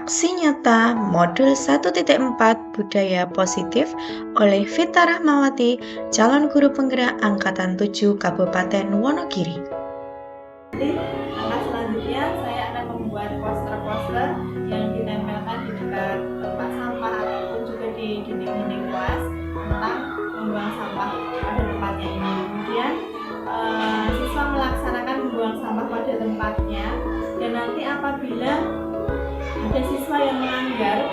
Aksi nyata Modul 1.4 Budaya Positif oleh Vita Rahmawati, calon guru penggerak Angkatan 7 Kabupaten Wonogiri. Langkah selanjutnya saya akan membuat poster-poster yang ditempelkan di dekat tempat sampah ataupun juga di dinding-dinding kelas tentang membuang sampah pada tempatnya ini. Kemudian siswa melaksanakan membuang sampah pada tempatnya, dan nanti apabila ada siswa yang melanggar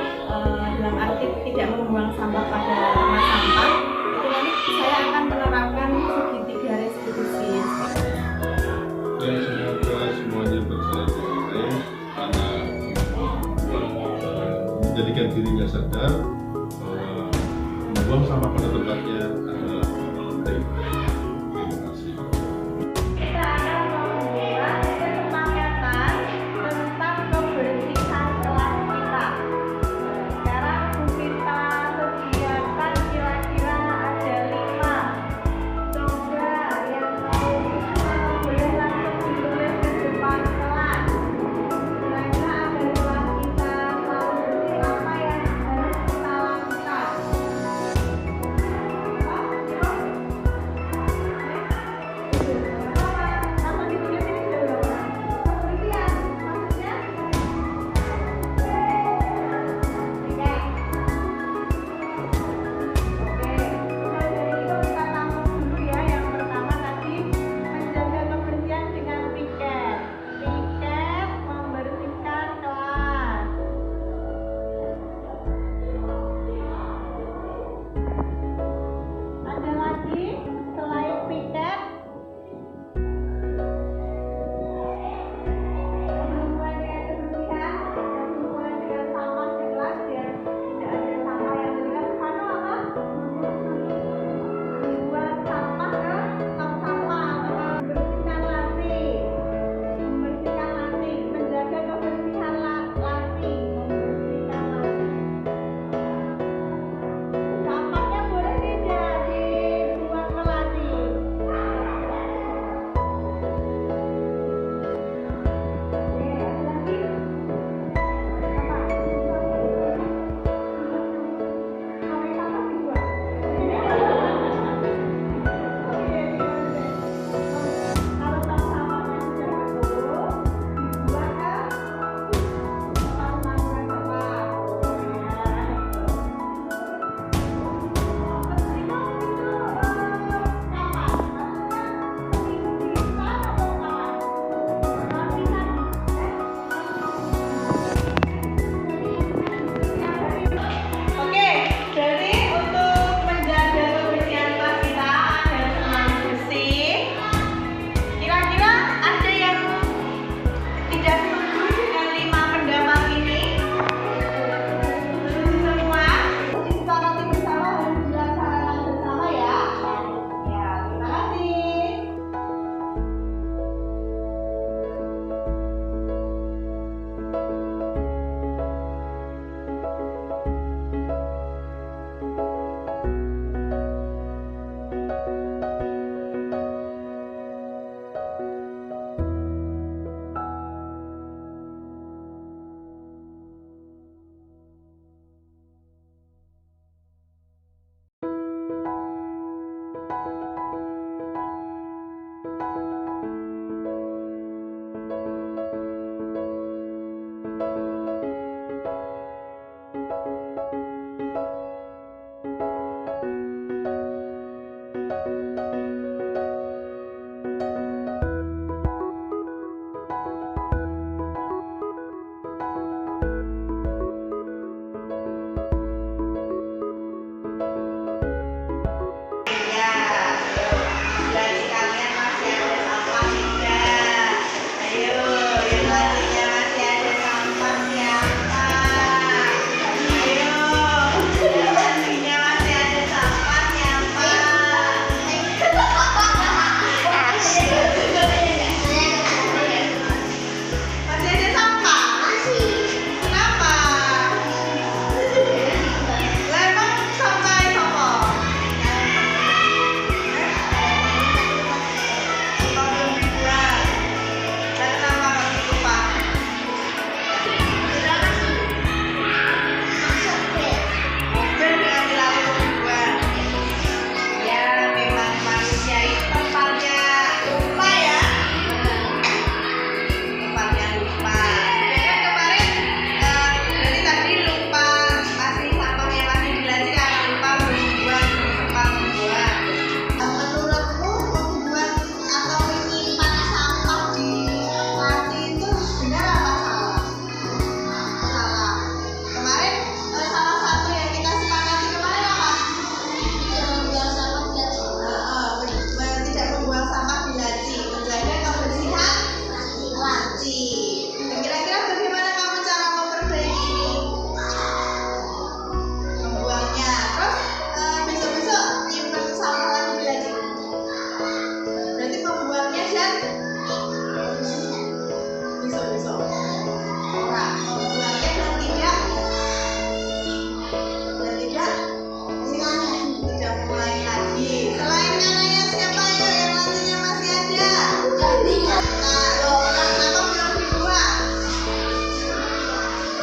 dalam arti tidak membuang sampah pada tempat sampah, itu nanti saya akan menerapkan segitiga restitusi. Dan semoga semuanya berjalan dengan baik karena menjadikan dirinya sadar bahwa membuang sampah pada tempatnya adalah penting. Terima kasih. Kita akan membuat kesepakatan tentang kebersihan kelas kita. Sekarang kita sediakan kira-kira ada 5. Coba yang mau boleh langsung ditulis di depan kelas. Kira-kira agar kelas kita selalu bersih, apa yang harus kita lakukan?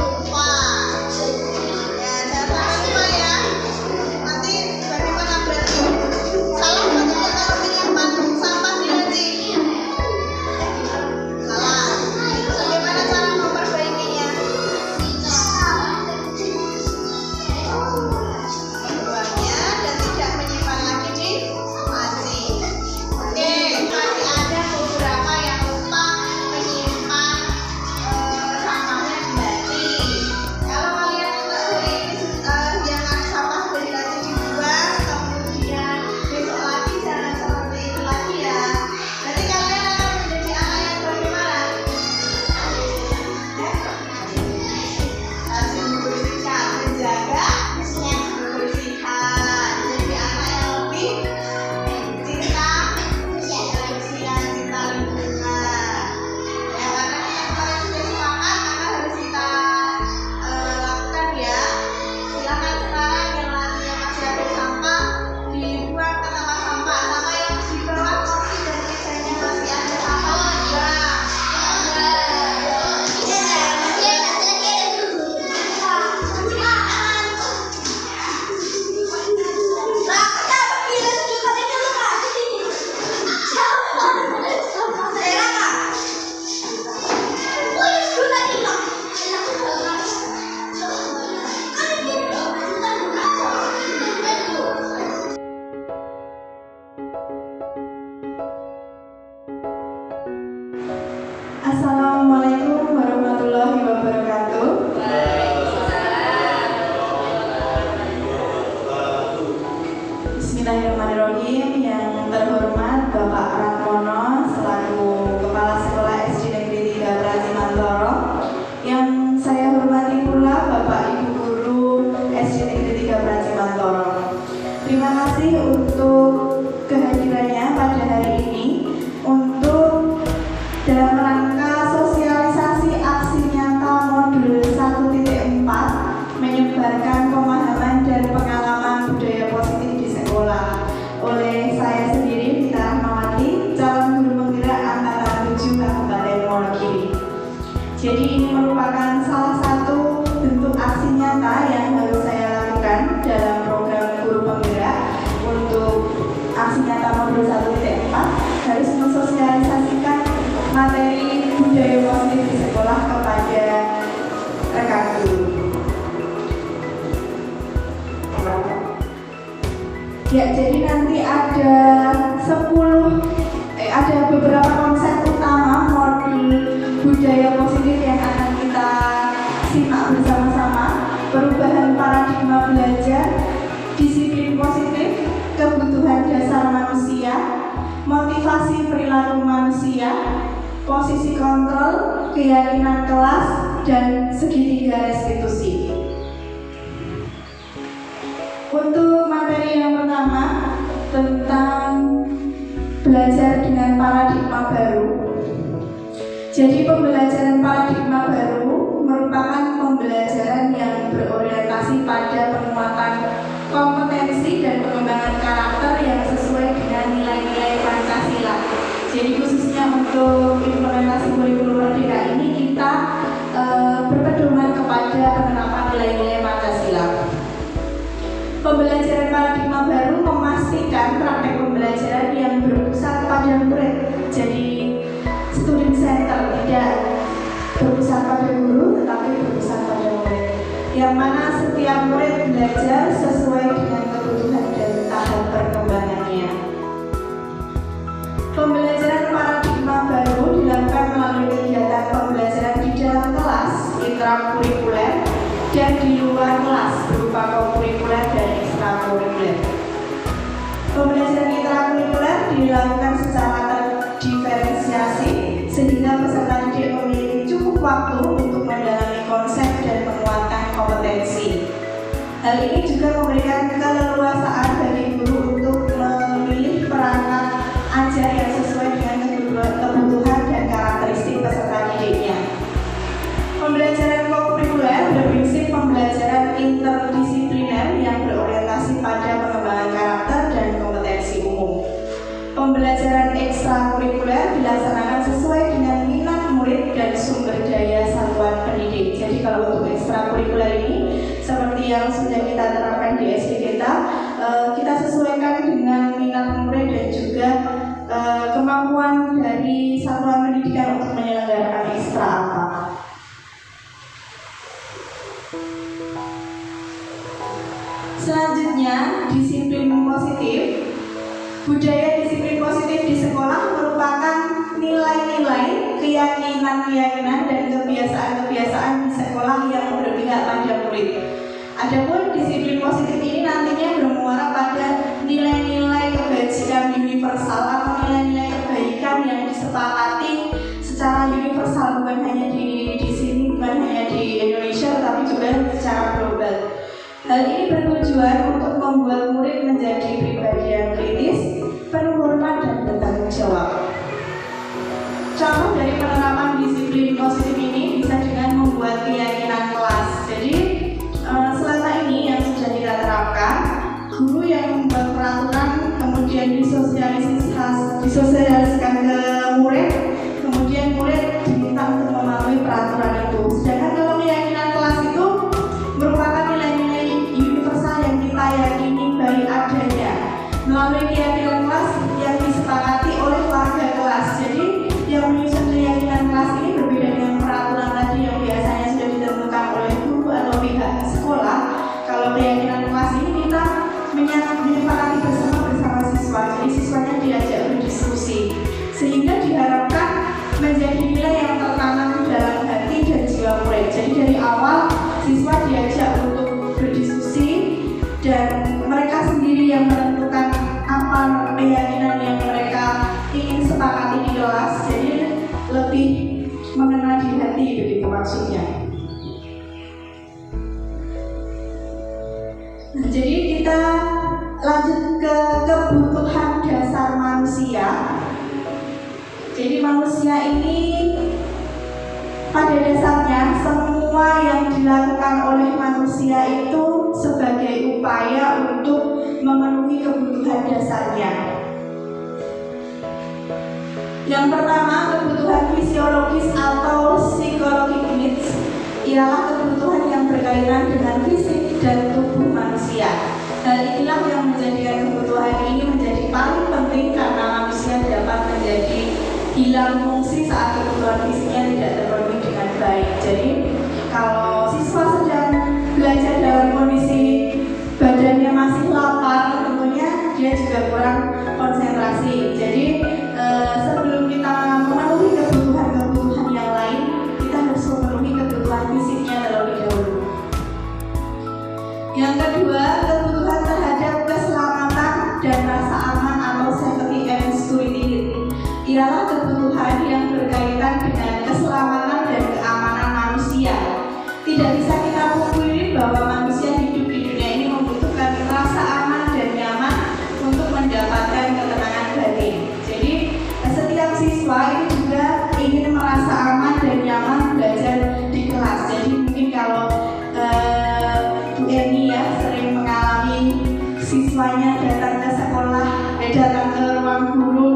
lupa. Ya, jangan sampai lupa ya. Nanti bagaimana berarti? Salah betul kalau menyimpan sampah di nanti. Salah. Bagaimana cara memperbaikinya? Membuangnya dan tidak menyimpan lagi di laci. Oke, masih ada beberapa yang lupa menyimpan sampahnya di laci. Kalau kalian hari ini jangan sampah dari laci dibuang, kemudian besok lagi jangan seperti itu lagi ya. Nanti kalian akan menjadi anak yang bagaimana? Harus membersihkan, menjaga kebersihan. Jadi anak yang lebih cinta kebersihan, cinta lingkungan. Ya, karena kita kemarin sudah sepakat, maka harus kita lakukan ya. Silakan sekarang yang masih ada sampah dibuang ke tempat sampah, sama yang di bawah kursi dan mejanya masih ada sampah dibuang. Assalamualaikum warahmatullahi wabarakatuh. Bismillahirrahmanirrahim. Yang terhormat Bapak Ratmono selaku Kepala Sekolah SD Negeri 3 Pracimantoro. Yang saya hormati pula Bapak Ibu Guru SD Negeri 3 Pracimantoro. Terima kasih untuk kehadirannya pada hari ini untuk dalam rangka sosialisasi aksi nyata modul 1.4 menyebarkan pemahaman dan pengalaman budaya positif di sekolah oleh saya sendiri, Vita Rahmawati, calon guru penggerak angkatan 7 Kabupaten Wonogiri. Jadi ini merupakan salah satu bentuk aksi nyata yang harus saya lakukan dalam program guru penggerak. Untuk aksi nyata modul 1.4 harus mensosialisasikan materi budaya positif di sekolah kepada rekan guru. Ya, jadi nanti ada ada beberapa konsep utama modul budaya positif yang akan kita simak bersama-sama. Perubahan paradigma belajar, disiplin positif, kebutuhan dasar manusia, motivasi perilaku manusia, posisi kontrol, keyakinan kelas, dan segitiga restitusi. Untuk materi yang pertama tentang belajar dengan paradigma baru. Jadi pembelajaran paradigma baru merupakan pembelajaran yang berorientasi pada penguatan kompetensi dan pengembangan karakter yang sesuai dengan nilai-nilai Pancasila. Jadi khususnya untuk implementasi kurikulum merdeka ini kita berpedoman kepada penerapan nilai-nilai Pancasila. Pembelajaran paradigma baru memastikan praktek pembelajaran yang berpusat pada murid. Jadi student center, tidak berpusat pada guru tetapi berpusat pada murid. Yang mana setiap murid belajar sesuai dengan kebutuhan dan tahap perkembangannya. Pembelajaran paradigma baru dilakukan melalui kegiatan pembelajaran di dalam kelas, intrakurikuler, dan di luar kelas berupa kokurikuler dan ekstrakurikuler. Pembelajaran intrakurikuler dilakukan secara terdiferensiasi sehingga peserta didik memiliki cukup waktu untuk mendalami konsep dan menguatkan kompetensi. Hal ini juga memberikan keleluasaan bagi guru untuk memilih perangkat ajar yang sesuai dengan kebutuhan dan karakteristik peserta didiknya. Pembelajaran kokurikuler berprinsip pembelajaran interdisipliner yang berorientasi pada pengembangan karakter dan kompetensi umum. Pembelajaran ekstrakurikuler dilaksanakan sesuai dengan minat murid dan sumber daya satuan pendidik. Jadi kalau untuk yang sudah kita terapkan di SD kita sesuaikan dengan minat murid dan juga kemampuan dari satuan pendidikan untuk menyelenggarakan ekstra apa. Selanjutnya, disiplin positif. Budaya disiplin positif di sekolah merupakan nilai-nilai, keyakinan-keyakinan dan kebiasaan-kebiasaan di sekolah yang berpihak pada murid. Adapun disiplin positif ini nantinya bermuara pada nilai-nilai kebajikan universal atau nilai-nilai kebaikan yang disepakati secara universal, bukan hanya di sini, bukan hanya di Indonesia, tetapi juga secara global. Hal ini bertujuan untuk membuat murid menjadi pribadi yang kritis, penuh hormat dan bertanggung jawab. Contoh dari penerapan disiplin positif ini bisa dengan membuat keyakinan kelas. Jadi selama ini yang sudah kita terapkan, guru yang membuat peraturan kemudian disosialisasikan ke murid, kemudian murid diminta untuk mematuhi peraturan itu. Sedangkan kalau keyakinan kelas itu merupakan nilai-nilai universal yang kita yakini baik adanya melalui keyakinan kelas yang disepakati oleh warga kelas. Jadi yang menyusun keyakinan kelas ini berbeda dengan peraturan tadi yang biasanya sudah ditentukan oleh guru atau pihak sekolah. Kalau keyakinan kelas ini kita menyepakati bersama siswa, jadi siswanya diajak berdiskusi sehingga diharapkan menjadi nilai yang tertanam dalam hati dan jiwa murid. Jadi dari awal siswa diajak untuk berdiskusi dan mereka sendiri yang menentukan apa keyakinan yang mereka ingin sepakati di kelas, jadi lebih mengena di hati, begitu maksudnya. Nah, jadi kita lanjut ke kebutuhan dasar manusia. Jadi manusia ini pada dasarnya semua yang dilakukan oleh manusia itu sebagai upaya untuk memenuhi kebutuhan dasarnya. Yang pertama, kebutuhan fisiologis atau psychological needs ialah kebutuhan yang berkaitan dengan fisik dan tubuh manusia. Hal inilah yang menjadikan kebutuhan ini menjadi paling penting karena manusia dapat menjadi hilang fungsi saat kebutuhan fisiknya tidak terpenuhi dengan baik. Jadi kalau siswa sedang belajar dalam kondisi badannya masih lapar, tentunya dia juga kurang konsentrasi. Jadi sebelum kita memenuhi kebutuhan yang lain, kita harus memenuhi kebutuhan fisiknya terlebih dahulu. Yang kedua, kebutuhan terhadap keselamatan dan rasa aman atau safety and security ialah kebutuhan yang berkaitan dengan keselamatan dan keamanan manusia. Tidak bisa kita pungkiri bahwa manusia hidup di dunia ini membutuhkan rasa aman dan nyaman untuk mendapatkan ketenangan batin. Jadi setiap siswa ini juga ingin merasa aman dan nyaman belajar di kelas. Jadi mungkin kalau Bu Eni ya sering mengalami siswanya datang ke sekolah, datang ke ruang guru,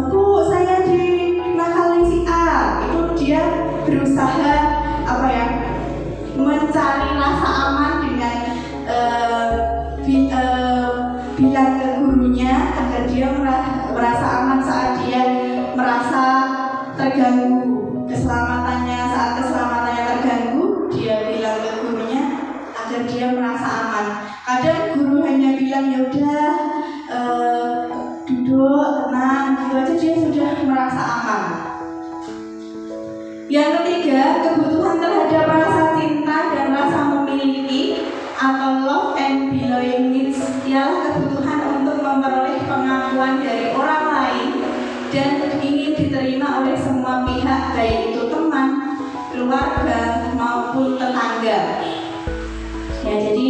Bu saya dinakali si A, itu dia berusaha mencari rasa aman dengan bilang ke gurunya agar dia merasa aman saat dia merasa terganggu saat keselamatannya terganggu, dia bilang ke gurunya agar dia merasa aman. Kadang guru hanya bilang ya udah duduk tenang, gitu aja dia sudah merasa aman. Yang ketiga, kebutuhan terhadap rasa cinta dan rasa memiliki atau love and belonging needs ialah kebutuhan untuk memperoleh pengakuan dari orang lain dan ingin diterima oleh semua pihak, baik itu teman, keluarga maupun tetangga. Ya, jadi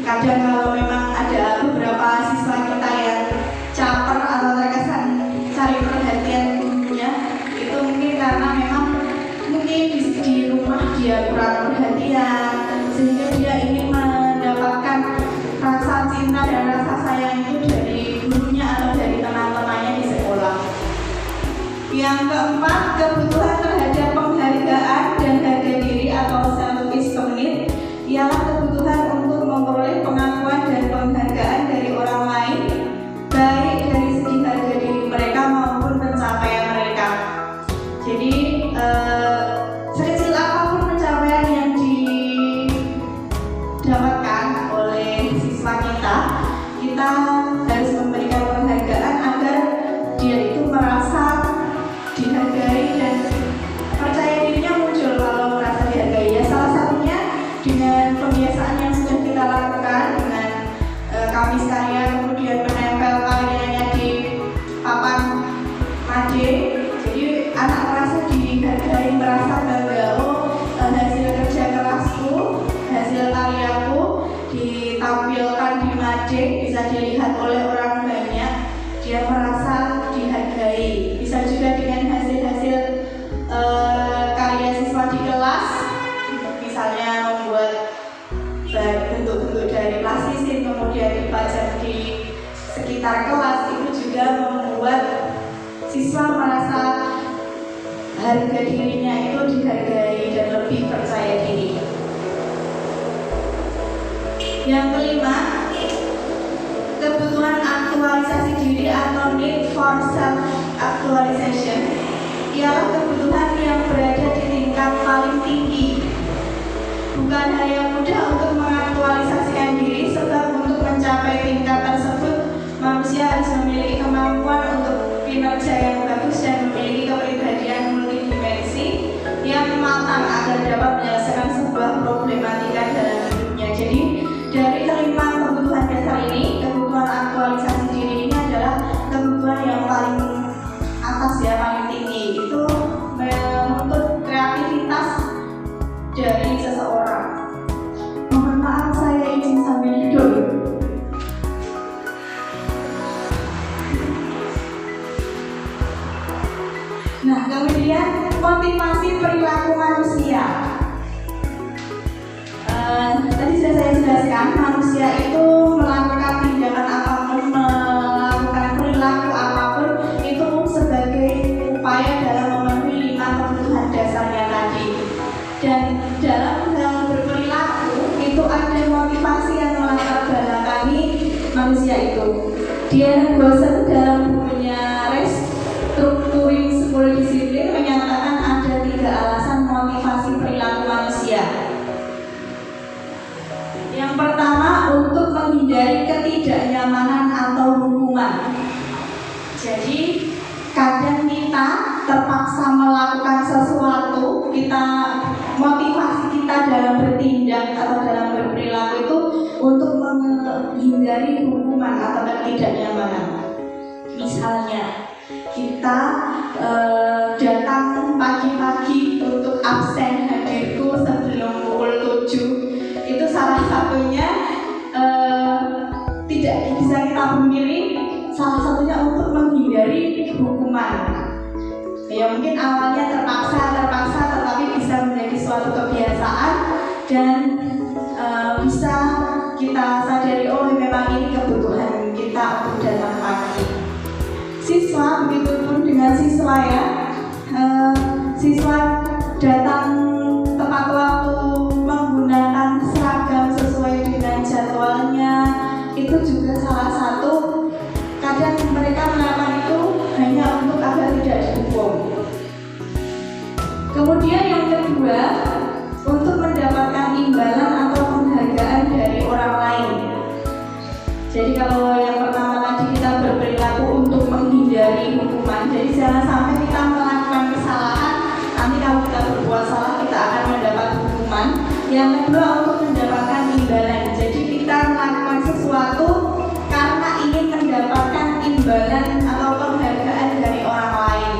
kadang kalau memang ada beberapa siswa kita yang caper atau terkesan cari perhatian gurunya, itu mungkin karena memang di rumah dia kurang perhatian sehingga dia ingin mendapatkan rasa cinta dan rasa sayang itu dari gurunya atau dari teman-temannya di sekolah. Yang keempat, kebutuhan terhadap penghargaan dan harga diri atau self-esteem ialah kebutuhan untuk adik bisa dilihat oleh orang banyak, dia merasa dihargai. Bisa juga dengan hasil-hasil karya siswa di kelas, misalnya membuat bentuk-bentuk dari plastisin kemudian dipajang di sekitar kelas, itu juga membuat siswa merasa harga dirinya itu dihargai dan lebih percaya diri. Yang kelima, kebutuhan aktualisasi diri atau need for self actualization ialah kebutuhan yang berada di tingkat paling tinggi. Bukan hal yang mudah untuk mengaktualisasikan diri, sebab untuk mencapai tingkat tersebut manusia harus memiliki kemampuan untuk kinerja yang bagus dan memiliki kepribadian multidimensi yang matang agar dapat menyelesaikan sebuah problematika dalam hidupnya. Jadi dari kelima kebutuhan dasar ini, kebutuhan aktualisasi diri ini adalah kebutuhan yang paling atas ya, paling tinggi. Itu menuntut kreativitas dari seseorang. Mohon maaf, saya izin sambil duduk. Nah, kemudian motivasi perilaku manusia. Tadi sudah saya jelaskan, manusia itu melakukan tindakan apapun, melakukan perilaku apapun itu sebagai upaya dalam memenuhi 5 kebutuhan dasarnya tadi. Dan dalam hal berperilaku itu ada motivasi yang melatar belakangi manusia itu. Diana Gossen dalam bukunya Restructuring 10 Disiplin menyatakan ada 3 alasan motivasi perilaku manusia. Yang pertama, untuk menghindari ketidaknyamanan atau hukuman. Jadi kadang kita terpaksa melakukan sesuatu, motivasi kita dalam bertindak atau dalam berperilaku itu untuk menghindari hukuman atau ketidaknyamanan. Misalnya kita datang pagi-pagi untuk absen hadirku sebelum pukul 7. Itu salah satunya tidak bisa kita pungkiri, salah satunya untuk menghindari hukuman. Ya mungkin awalnya terpaksa tetapi bisa menjadi suatu kebiasaan dan bisa kita sadari, oh memang ini kebutuhan kita untuk datang pagi. Siswa, begitupun dengan siswa ya, siswa datang tepat waktu, menggunakan seragam sesuai dengan jadwalnya, itu juga salah satu. Kadang mereka melakukan itu hanya untuk agar tidak dihukum. Kemudian yang kedua, untuk mendapatkan imbalan atau penghargaan dari orang lain. Jadi kalau yang pertama tadi kita berperilaku untuk menghindari hukuman, jadi jangan sampai kita melakukan kesalahan, nanti kalau kita berbuat salah kita akan mendapat hukuman. Yang kedua, untuk mendapatkan imbalan. Jadi kita melakukan sesuatu karena ingin mendapatkan imbalan atau penghargaan dari orang lain.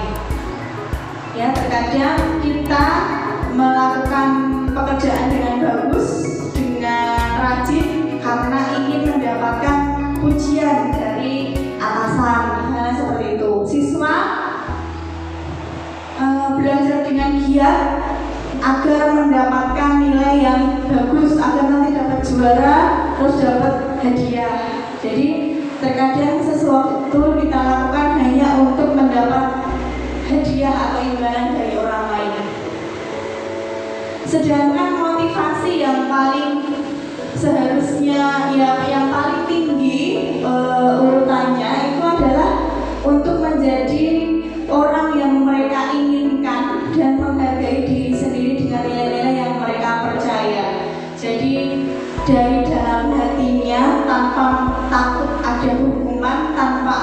Ya, terkadang kita melakukan pekerjaan dengan bagus, dengan rajin karena ingin mendapatkan pujian dari atasan, seperti itu. Siswa belajar dengan giat agar mendapatkan nilai yang bagus, agar nanti dapat juara, terus dapat hadiah. Jadi terkadang sesuatu kita lakukan hanya untuk mendapat hadiah atau imbalan dari orang lain. Sedangkan motivasi yang paling seharusnya yang paling tinggi urutannya itu adalah untuk menjadi orang yang mereka inginkan dan menghargai diri sendiri dengan nilai-nilai yang mereka percaya. Jadi dari dalam hatinya, tanpa takut ada hukuman, tanpa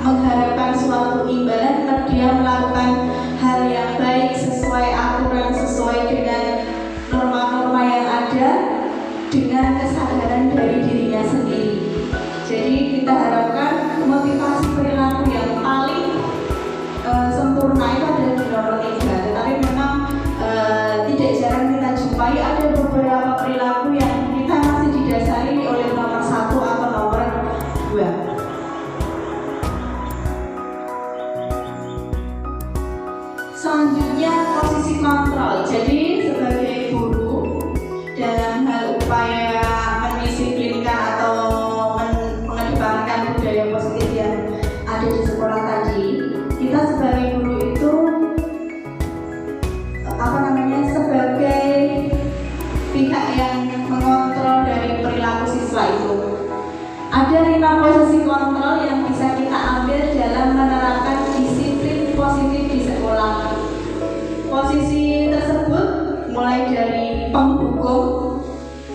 mengharapkan suatu imbalan, dia melakukan hal yang baik sesuai aturan, sesuai dengan norma-norma yang ada, dengan kesadaran dari dirinya sendiri. Jadi kita harapkan motivasi perilaku yang paling sempurna itu ada di nomor 3. Tetapi memang tidak jarang kita jumpai ada beberapa perilaku yang kita masih didasari oleh nomor 1 atau nomor Ada 5 posisi kontrol yang bisa kita ambil dalam menerapkan disiplin positif di sekolah. Posisi tersebut mulai dari penghukum,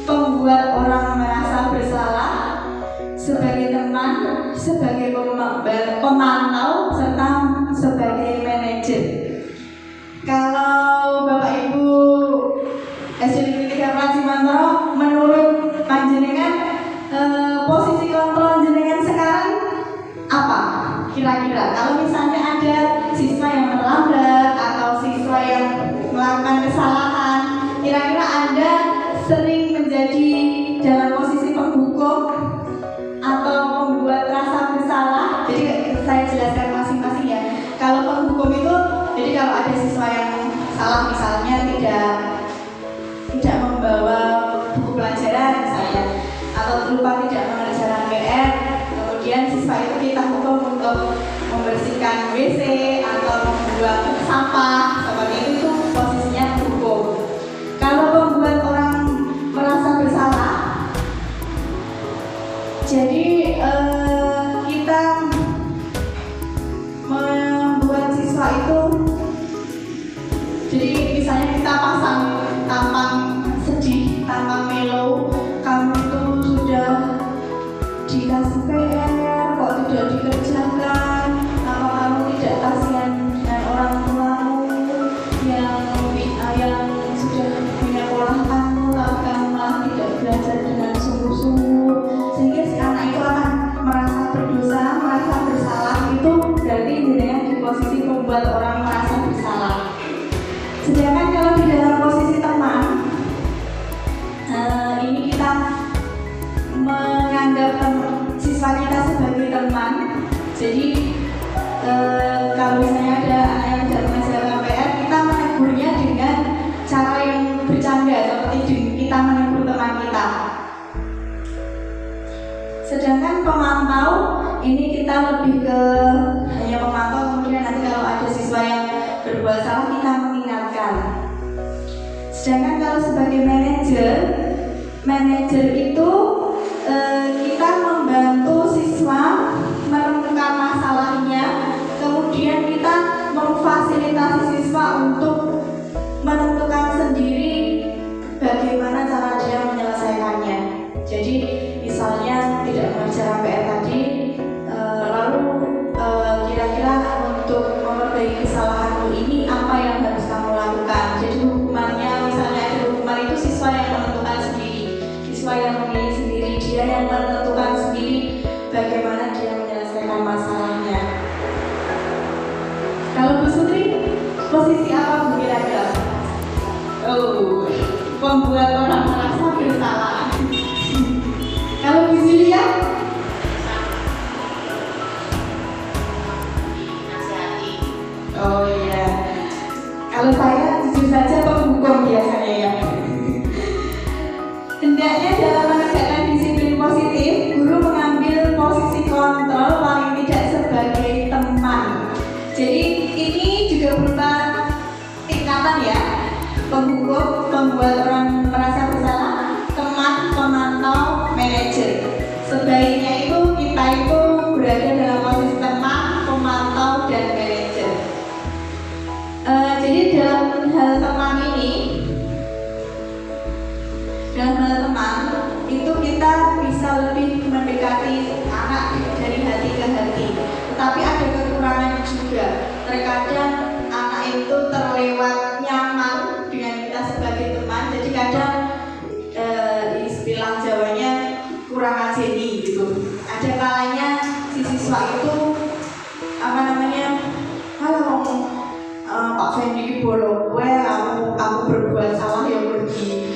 pembuat orang merasa bersalah, sebagai teman, sebagai pemantau, serta sebagai manajer. Kalau Bapak Ibu SD Negeri 3 Praji Mantoro, menurut panjenengan posisi kontrol jenengan sekarang apa? Kira-kira kalau misalnya ada siswa yang terlambat atau siswa yang melakukan kesalahan, kira-kira Anda sering menjadi dalam posisi penghukum atau membuat rasa bersalah? Jadi saya jelaskan masing-masing ya. Kalau penghukum itu, jadi kalau ada siswa yang salah misalnya tidak membawa buku pelajaran misalnya, atau lupa tidak mengerjakan PR, kemudian siswa itu kita hukum untuk membersihkan WC atau membuang sampah, seperti itu posisinya hukum. Kalau membuat orang merasa bersalah, jadi kita membuat siswa itu, jadi misalnya kita pasang tampang sedih, tampang melo, kamu itu sudah dikasih PR kok tidak dikerjakan, apa kamu tidak kasihan dengan orang tuamu yang sudah punya pola kamu, tapi kamu malah tidak belajar dengan sungguh-sungguh, sehingga si anak itu akan merasa berdosa, merasa bersalah. Itu berarti jenengan di posisi membuat orang merasa bersalah. Sedangkan kalau di dalam posisi teman, ini kita menganggap siswa kita sebagai teman. Jadi kalau misalnya ada anak yang tidak mengerjakan PR, kita menegurnya dengan cara yang bercanda, seperti kita menegur teman kita. Sedangkan pemantau, ini kita lebih ke hanya memantau, kemudian nanti kalau ada siswa yang berbuat salah kita mengingatkan. Sedangkan kalau sebagai manajer itu kita membantu siswa menemukan masalahnya, kemudian kita memfasilitasi siswa untuk menentukan sendiri bagaimana cara dia menyelesaikannya. Jadi misalnya tidak mengerjakan PR tadi, lalu kira-kira untuk memperbaiki kesalahanmu ini apa yang harus kamu lakukan. Jadi hukumannya, misalnya ada hukuman itu siswa yang menentukan sendiri, siswa yang memilih sendiri, dia yang menentukan sendiri bagaimana dia menyelesaikan masalahnya. Kalau Bu Sutri, posisi apa Bu kira-kira? Oh, pembuat orang merasa bersalah. Kalau Bu Julia? Oh iya. Kalau saya jujur saja penghukum biasanya ya. Hendaknya dalam menegakkan disiplin positif, guru mengambil posisi kontrol paling tidak sebagai teman. Jadi ini juga berupa tingkatan ya. Penghukum, pembuat orang merasa bersalah, teman, pemantau, manajer. Sebaiknya itu kita itu berada dalam posisi teman, pemantau, dan manajer. Jadi dalam hal teman ini, dalam hal teman itu kita bisa lebih mendekati anak dari hati ke hati. Tetapi ada kekurangan juga. Terkadang anak itu terlewat nyaman dengan kita sebagai teman. Jadi kadang istilah Jawanya kurang ajeni gitu. Ada kalanya si siswa itu halo Pak Fendi bolong gue, aku berbuat salah yang pergi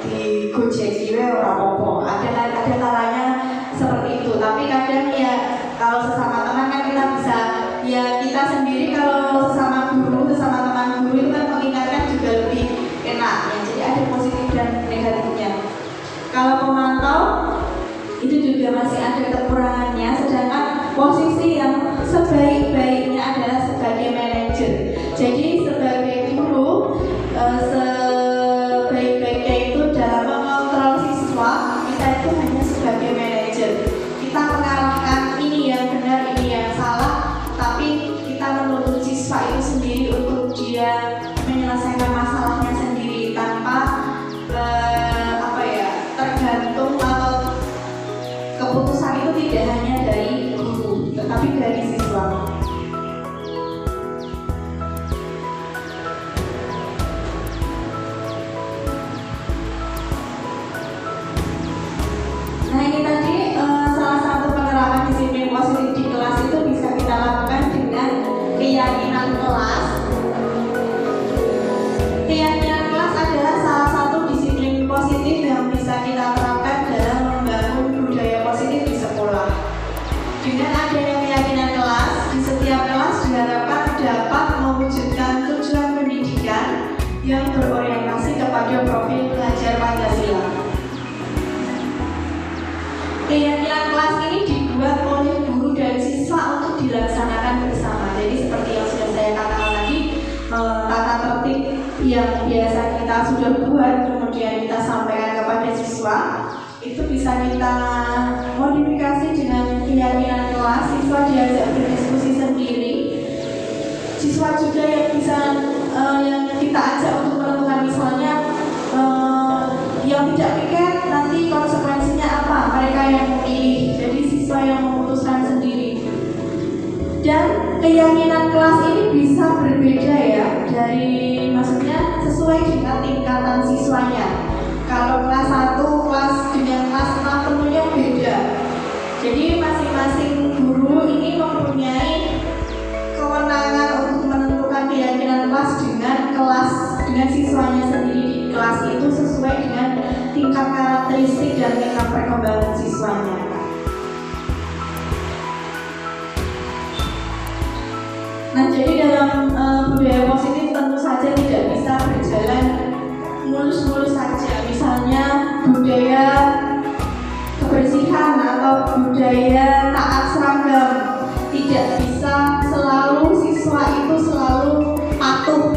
di Gojek ora apa-apa. Ada kalanya seperti itu. Tapi kadang ya kalau sesama teman kan kita bisa, ya kita sendiri kalau sesama guru, sesama teman guru itu kan mengingatkan juga lebih enak ya. Jadi ada positif dan negatifnya. Kalau pemantau itu juga masih ada kekurangannya. Sedangkan posisi yang sebaik-baiknya adalah sebagai manajer. Jadi sebagai guru sebaik-baiknya itu dalam mengontrol siswa, kita itu hanya sebagai manajer. positif di kelas itu bisa kita lakukan dengan keyakinan kelas. Keyakinan kelas adalah salah satu disiplin positif yang bisa kita terapkan dalam membangun budaya positif di sekolah. Dengan adanya keyakinan kelas, di setiap kelas diharapkan dapat mewujudkan tujuan pendidikan yang berorientasi kepada profil belajar Pancasila. Keyakinan kelas ini dibuat oleh guru dan siswa untuk dilaksanakan bersama. Jadi seperti yang sudah saya katakan tadi, tata tertib yang biasa kita sudah buat kemudian kita sampaikan kepada siswa, itu bisa kita modifikasi dengan keyakinan kelas. Siswa diajak berdiskusi sendiri. Siswa juga yang bisa yang kita ajak untuk menentukan, misalnya yang tidak pikir nanti konsekuensinya apa, mereka yang memilih. Jadi siswa yang memutuskan sendiri. Dan keyakinan kelas ini bisa berbeda ya, maksudnya sesuai dengan tingkatan siswanya. Kalau kelas 1 kelas dengan kelas 6 tentunya beda. Jadi masing-masing guru ini mempunyai kewenangan untuk menentukan keyakinan kelas dengan siswanya sendiri di kelas itu sesuai dengan tingkat karakteristik dan tingkat perkembangan siswanya. Nah, jadi dalam budaya positif tentu saja tidak bisa berjalan mulus-mulus saja. Misalnya budaya kebersihan atau budaya taat seragam, tidak bisa selalu siswa itu selalu patuh.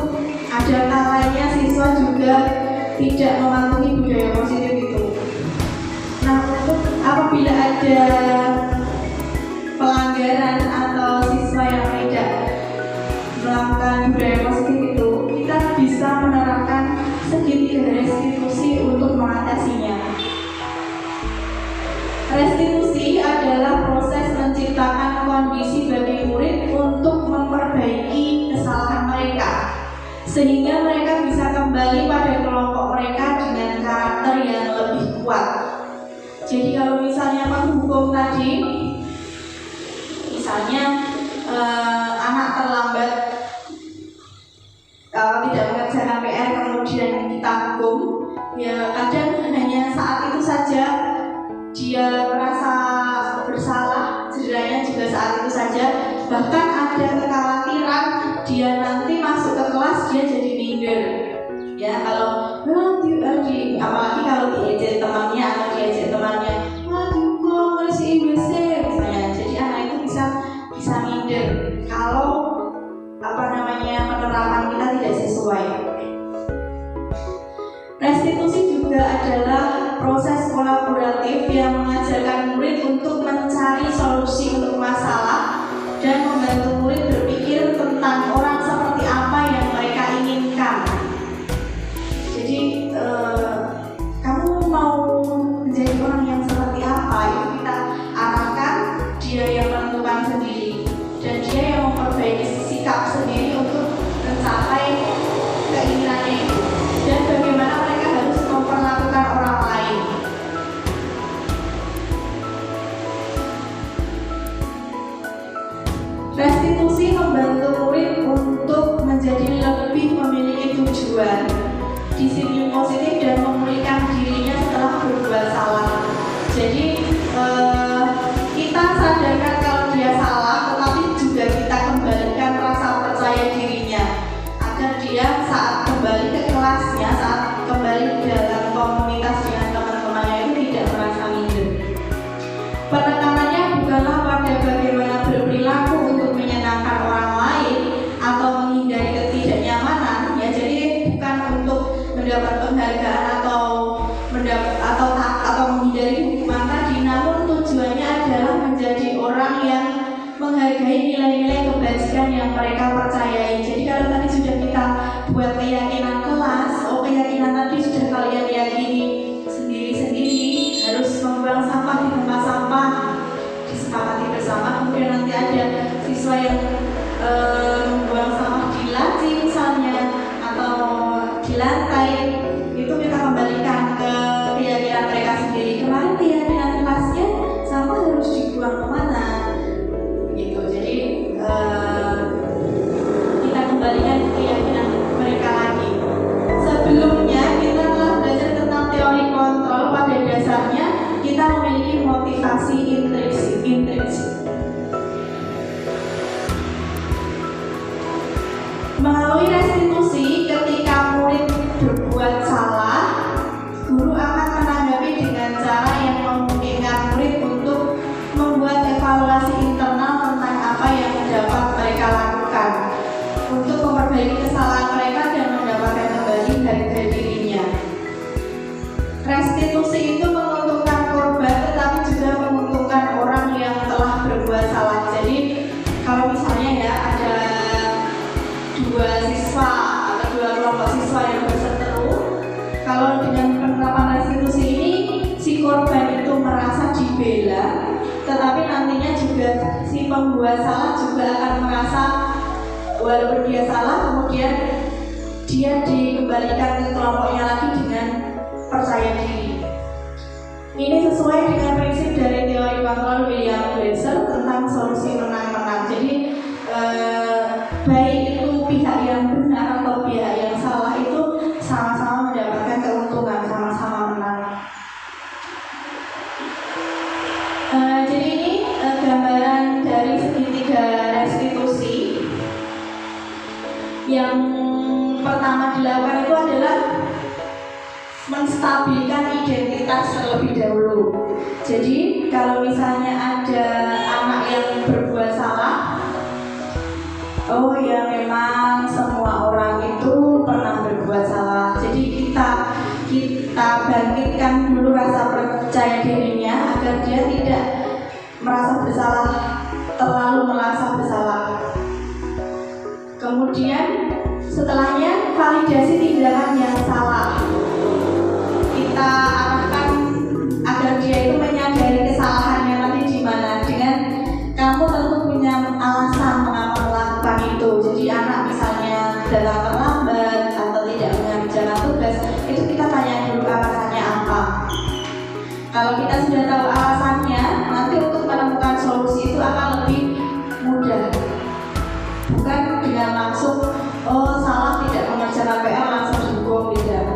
Ada kalanya siswa juga tidak mematuhi budaya positif itu. Nah, untuk apabila ada pelanggaran atau siswa yang tidak melakukan budaya positif itu, kita bisa menerapkan segitiga restitusi untuk mengatasinya. Restitusi adalah proses menciptakan kondisi bagi murid untuk memperbaiki kesalahan mereka, sehingga mereka bisa kembali pada kelompok mereka dengan karakter yang lebih kuat. Jadi kalau misalnya penghukum tadi, misalnya anak terlambat, kalau tidak mengerjakan PR kemudian kita hukum, ya kadang hanya saat itu saja dia merasa bersalah, jerahnya juga saat itu saja. Bahkan ada kekhawatiran dia nanti masuk ke kelas dia jadi minder. Ya kalau apalagi kalau diajak temannya atau diajak temannya, dihukum bersih misalnya. Jadi anak itu bisa minder kalau penerapan kita tidak sesuai. Restitusi juga adalah proses kolaboratif yang mengajarkan murid untuk mencari solusi untuk masalah dan membantu murid berpikir tentang orang seperti apa yang mereka inginkan. Jadi kamu mau menjadi orang yang seperti apa, itu kita arahkan, dia yang menentukan sendiri dan dia yang memperbaiki sikap sendiri untuk mencapai keinginannya itu, dan bagaimana mereka harus memperlakukan orang lain. Restitusi membantu murid untuk menjadi lebih memiliki tujuan, disiplin positif dan memulihkan dirinya setelah berbuat salah. Jadi kita sadarkan kalau dia salah, tetapi juga kita kembalikan rasa percaya dirinya agar dia saat kembali ke kelasnya, saat kembali dalam komunitas dengan teman-temannya itu tidak merasa minder. Penekanannya bukanlah pada bagaimana berperilaku untuk menyenangkan orang lain atau menghindari ketidaknyamanan, ya. Jadi bukan untuk mendapat penghargaan atau menghindari hukuman tadi, namun tujuannya adalah menjadi orang yang menghargai nilai-nilai kebajikan yang mereka percayai. Jadi kalau tadi sudah kita buat keyakinan kelas, keyakinan tadi sudah kalian yakini sendiri-sendiri, harus membuang sampah di tempat sampah, disepakati bersama. Restitusi itu menguntungkan korban, tetapi juga menguntungkan orang yang telah berbuat salah. Jadi kalau misalnya ya ada dua siswa atau dua kelompok siswa yang berseteru, kalau dengan penerapan restitusi ini si korban itu merasa dibela, tetapi nantinya juga si pembuat salah juga akan merasa walaupun dia salah, kemudian dia dikembalikan ke kelompoknya lagi dengan percaya diri. Ini sesuai dengan prinsip dari teori kontrol William Glasser tentang solusi menang-menang. Jadi baik itu pihak yang benar atau pihak yang salah itu sama-sama mendapatkan keuntungan, sama-sama menang. Jadi ini gambaran dari segitiga restitusi. Yang pertama dilakukan itu adalah menstabilkan identitas terlebih dahulu. Jadi kalau misalnya ada anak yang berbuat salah, oh ya memang semua orang itu pernah berbuat salah. Jadi kita bangkitkan dulu rasa percaya dirinya agar dia tidak merasa bersalah, terlalu merasa bersalah. Kemudian setelahnya validasi tindakan yang salah. Kita arahkan agar dia itu menyadari kesalahannya nanti di mana. Dengan kamu tentu punya alasan mengapa melakukan itu. Jadi anak misalnya datang terlambat atau tidak mengerjakan tugas, itu kita tanya dulu alasannya apa. Kalau kita sudah tahu alasannya, nanti untuk menemukan solusi itu akan lebih mudah. Bukan dengan langsung salah tidak mengerjakan PR langsung dihukum, tidak.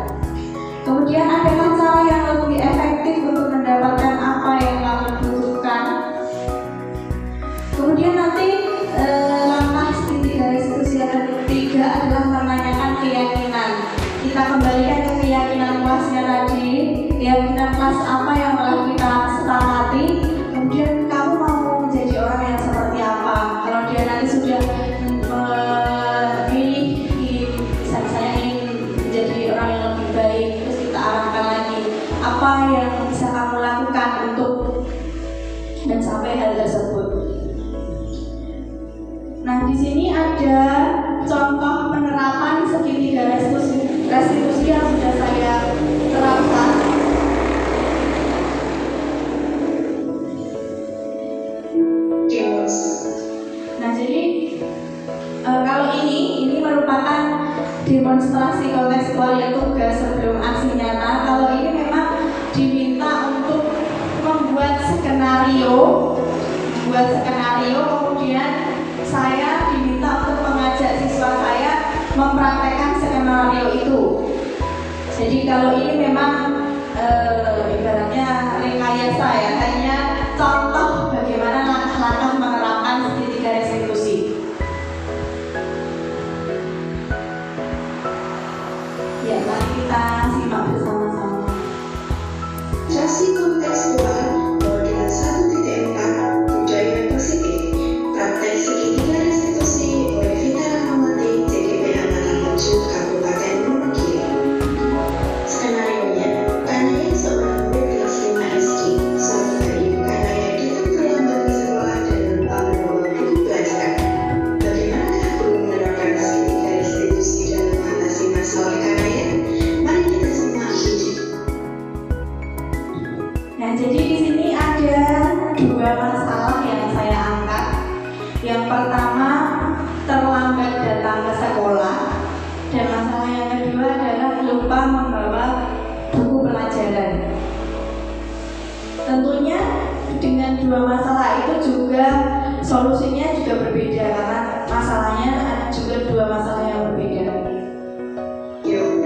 Kemudian adakah cara yang lebih efektif untuk mendapatkan apa yang kamu butuhkan? Kemudian nanti langkah segitiga restitusi yang ketiga adalah menanyakan keyakinan. Kita kembalikan ke keyakinan kelasnya tadi, keyakinan kelas apa yang telah kita sepakati. Kemudian kamu mau menjadi orang yang seperti apa? Kalau dia nanti sudah saya ingin menjadi orang yang lebih baik, terus kita arahkan lagi apa yang bisa kamu lakukan untuk mencapai hal tersebut. Nah, di sini ada contoh penerapan segitiga restitusi yang sudah saya terapkan. Nah, jadi kalau ini merupakan demonstrasi kontekstual ya, tugas sebelum aksi nyata. Kalau ini memang diminta untuk membuat skenario, kemudian saya diminta untuk mengajak siswa saya mempraktekkan skenario itu. Jadi kalau ini memang ibaratnya rekayasa ya, hanya contoh bagaimana langkah-langkah menerapkan segitiga restitusi. Ya, mari kita simak bersama-sama. Reaksi kontekstual model 1.4 budaya positif. Praktek segitiga restitusi oleh Vita Rahmawati, CGP Angkatan 7 Kabupaten Wonogiri. Skenarionya, Kanaya seorang murid kelas 5 SD. Suatu hari, Kanaya datang terlambat ke sekolah dan lupa membawa buku pelajaran. Bagaimanakah guru menerapkan segitiga restitusi dalam mengatasi masalah Kanaya? Mari kita simak video. Nah, jadi di sini ada dua masalah yang saya angkat. Yang pertama, terlambat datang ke sekolah, dan masalah yang kedua adalah lupa membawa buku pelajaran. Tentunya dengan dua masalah itu juga solusinya juga berbeda karena masalahnya juga dua masalah yang berbeda. Yuk,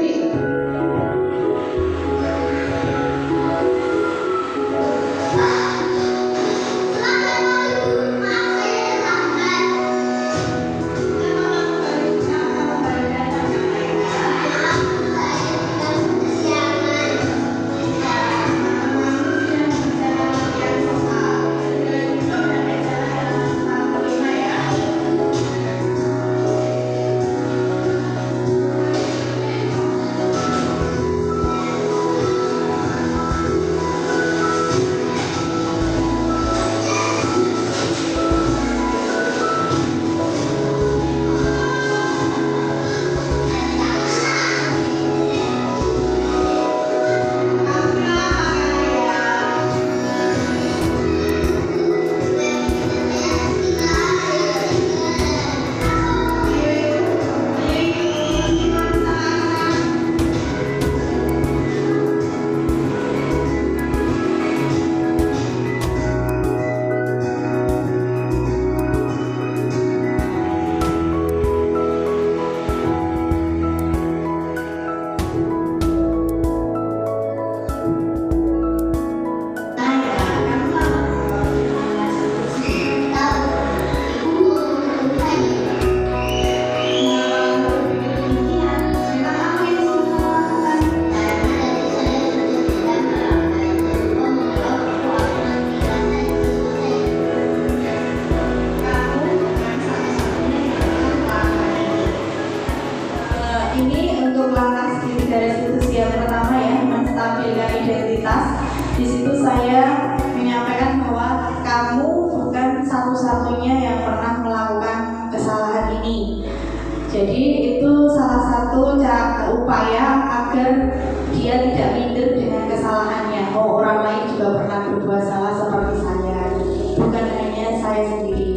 identitas. Di situ saya menyampaikan bahwa kamu bukan satu-satunya yang pernah melakukan kesalahan ini. Jadi itu salah satu upaya agar dia tidak minder dengan kesalahannya. Oh, orang lain juga pernah berbuat salah seperti saya, bukan hanya saya sendiri.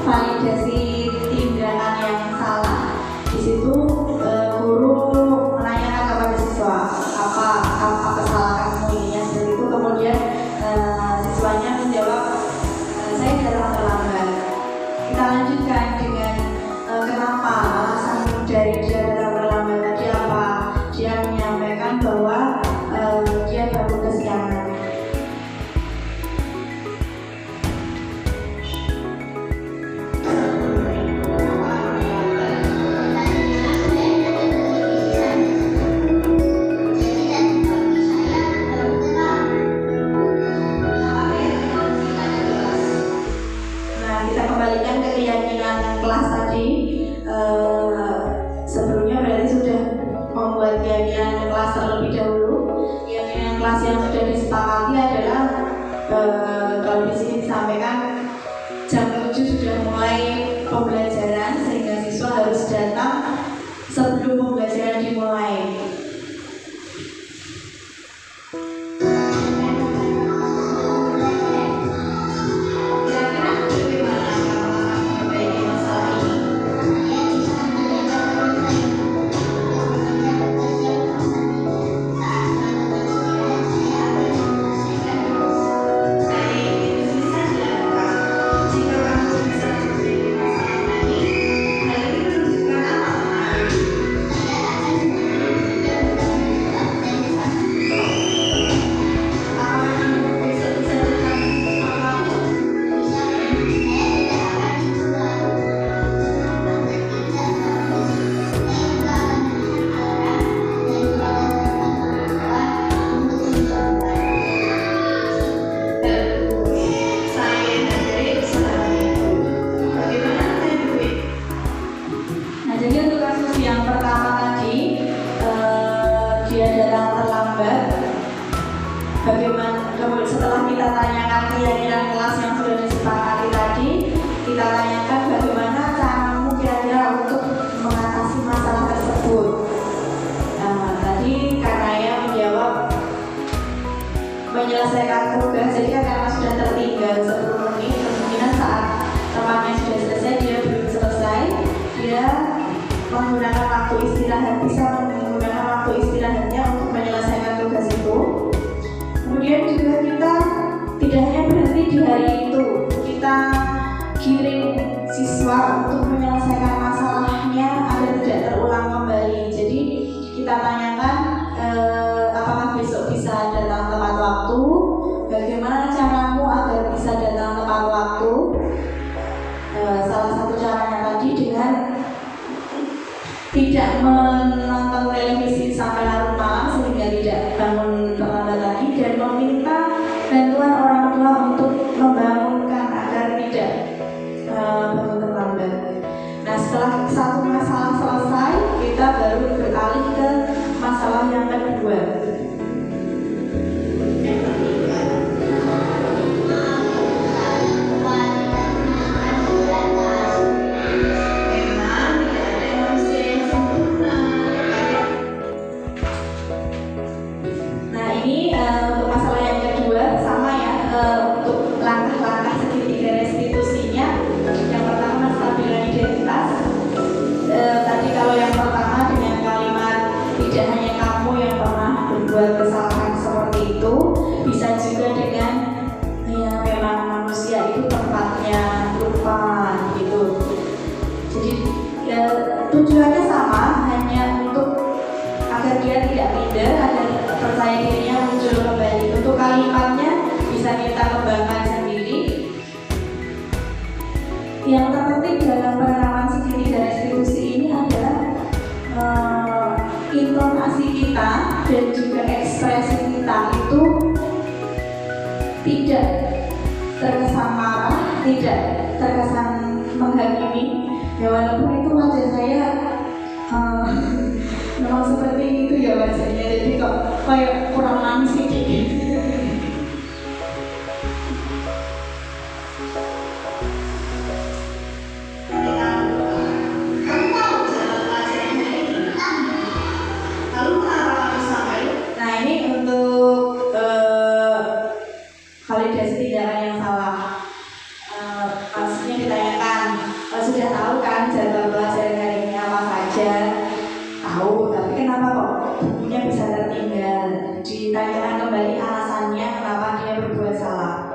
Validasi tindakan yang salah. Di situ guru menanyakan kepada siswa apa kesalahanmu ini seperti itu. Kemudian siswanya menjawab saya datang terlambat. Kita lanjutkan dengan kenapa alasan dari dia datang terlambat tadi apa? Dia menyampaikan bahwa dia baru kesiangan. Sebelumnya berarti sudah membuat keyakinan kelas terlebih dahulu. Keyakinan kelas yang sudah disepakati adalah kalau di sini disampaikan jam 7 sudah mulai pembelajaran, sehingga siswa harus datang sebelum pembelajaran dimulai. Setelah kita tanyakan keyakinan kelas yang sudah disepakati tadi, kita tanyakan bagaimana caramu kira-kira untuk mengatasi masalah tersebut. Tadi Kanaya menjawab menyelesaikan tugas. Jadi karena sudah tertinggal 10 menit, kemungkinan saat temannya sudah selesai dia belum selesai, dia menggunakan waktu istirahat, bisa menggunakan waktu istirahatnya untuk menyelesaikan tugas itu. Kemudian juga kita tidak hanya berhenti di hari itu, kita kirim siswa untuk menyelesaikan masalahnya agar tidak terulang kembali. Jadi kita tanyakan apakah besok bisa datang tepat waktu, bagaimana caramu agar bisa datang tepat waktu. Salah satu caranya tadi dengan tidak menonton televisi sampai larut malam sehingga tidak bangun terlambat lagi, dan meminta bantuan orang tua untuk membangunkan agar tidak bangun terlambat. dan juga ekspresi kita itu tidak terkesan marah, tidak terkesan menghakimi. Ya walaupun itu wajah saya memang seperti itu ya wajahnya, jadi kok kayak kurang manis sedikit. Nah ini untuk validasi tindakan yang salah. Maksudnya ditanyakan, sudah tahu kan jadwal pelajaran hari ini apa saja? Tahu, tapi kenapa kok bukunya bisa tertinggal? Ditanyakan kembali alasannya kenapa dia berbuat salah.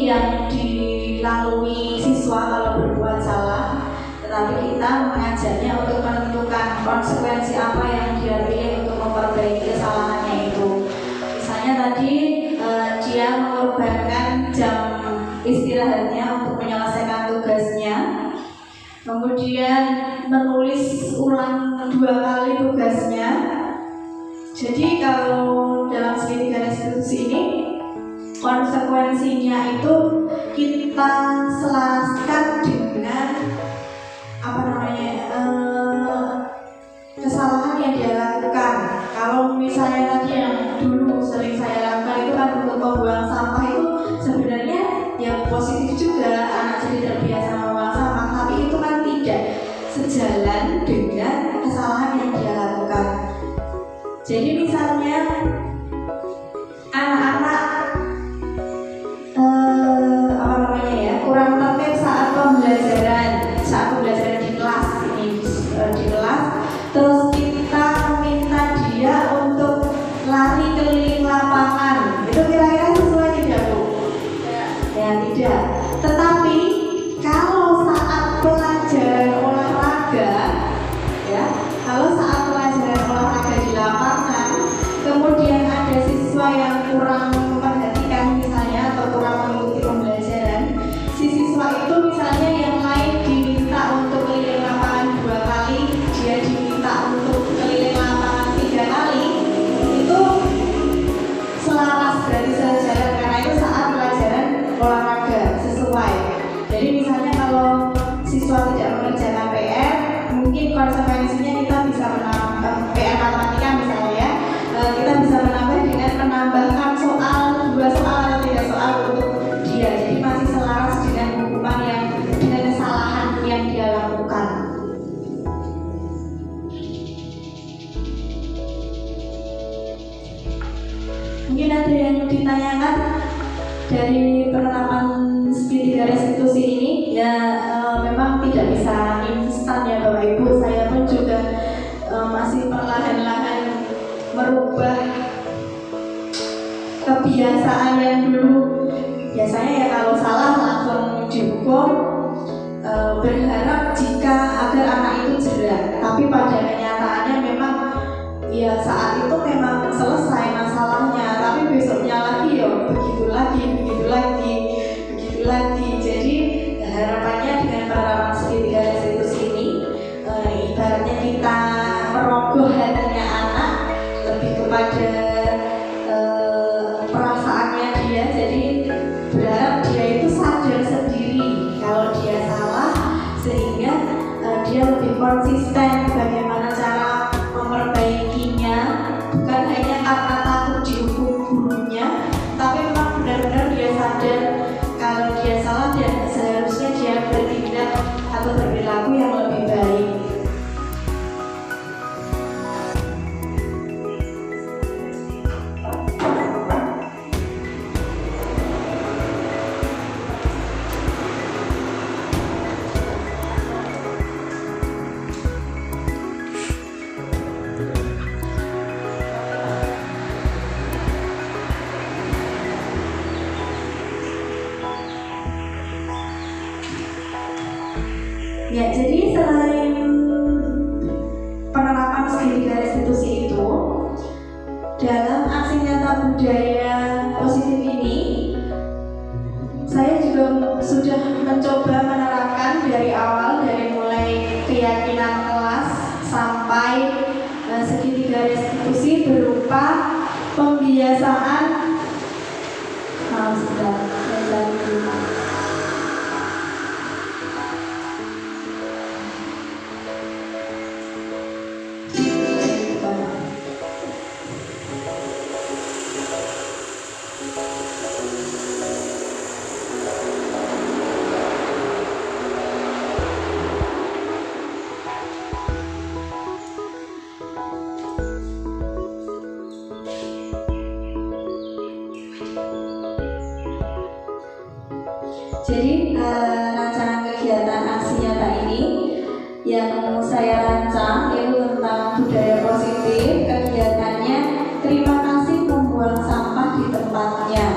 yang dilalui siswa kalau berbuat salah, tetapi kita mengajarnya untuk menentukan konsekuensi apa yang dia pilih untuk memperbaiki kesalahannya itu. Misalnya tadi dia mengorbankan jam istirahatnya untuk menyelesaikan tugasnya, kemudian menulis ulang 2 kali tugasnya. Jadi kalau dalam segitiga restitusi ini, konsekuensinya itu kita selaraskan dengan kesalahan yang dia lakukan. Kalau misalnya tadi yang dulu sering saya lakukan itu kan untuk membuang sampah, itu sebenarnya ya positif juga, anak jadi terbiasa membuang sampah, tapi itu kan tidak sejalan dengan kesalahan yang dia lakukan. Jadi misalnya berbeda. Tetapi kalau saat pelajaran olahraga, ya, kalau saat pelajaran olahraga di lapangan, kemudian ada siswa yang kurang memperhatikan misalnya atau kurang mengikuti pembelajaran, si siswa itu misalnya yang lain diminta untuk keliling lapangan 2 kali, dia diminta untuk keliling lapangan 3 kali, itu selaras, berarti sejalan, karena itu saat pelajaran olahraga sesuai. Jadi misalnya kalau siswa tidak mengerjakan PR, mungkin konsekuensinya kita bisa menambah PR matematika misalnya ya, kita bisa menambah dengan menambahkan soal, 2 soal atau 3 soal untuk dia. Jadi masih selaras dengan hukuman yang, dengan kesalahan yang dia lakukan. Mungkin ada yang ditanyakan dari penerapan segitiga restitusi ini, ya memang tidak bisa instan ya Bapak Ibu. Saya pun juga masih perlahan-lahan merubah kebiasaan yang dulu biasanya ya kalau salah langsung dihukum, berharap jika agar anak itu jera. Tapi pada kenyataannya memang ya saat itu memang selesai masalahnya, tapi besoknya lagi ya begitu lagi, begitu lagi, begitu lagi. Jadi harapannya dengan penerapan segitiga restitusi ini, ibaratnya kita merogoh hatinya anak lebih kepada perasaannya dia. Jadi berharap dia itu sadar sendiri kalau dia salah, sehingga dia lebih konsisten bagaimana cara memperbaikinya, bukan hanya karena takut dihukum gurunya, tapi memang benar-benar dia sadar kalau dia salah dan seharusnya dia bertindak atau berperilaku yang lebih baik. Ya, jadi selain penerapan segitiga restitusi itu, dalam aksi nyata budaya positif ini, saya juga sudah mencoba menerapkan dari awal, dari mulai keyakinan kelas sampai segitiga restitusi berupa pembiasaan. Jadi rancangan kegiatan aksi nyata ini yang saya rancang itu tentang budaya positif. Kegiatannya terima kasih membuang sampah di tempatnya.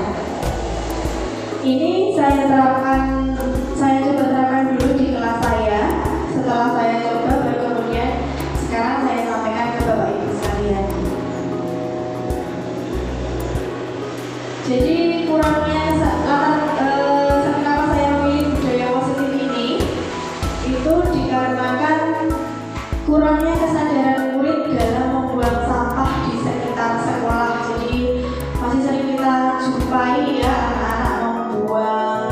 Ini saya coba terapkan dulu di kelas saya. Setelah saya coba, baru kemudian sekarang saya sampaikan ke Bapak Ibu sekalian. Jadi kurangnya kenapa saya pilih budaya positif ini, itu dikarenakan kurangnya kesadaran murid dalam membuang sampah di sekitar sekolah. Jadi masih sering kita jumpai ya anak-anak membuang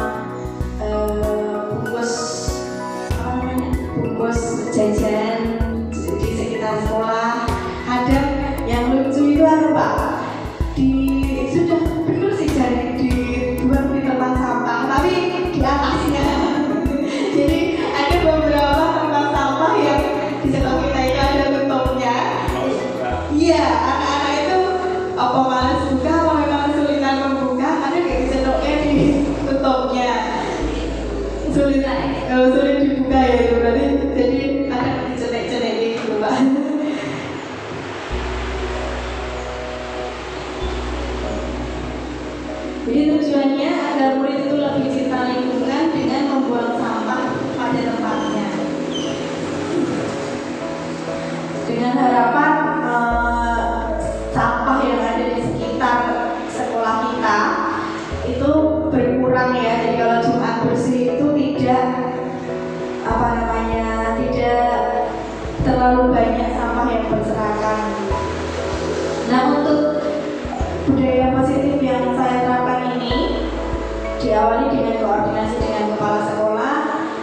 diawali dengan koordinasi dengan kepala sekolah,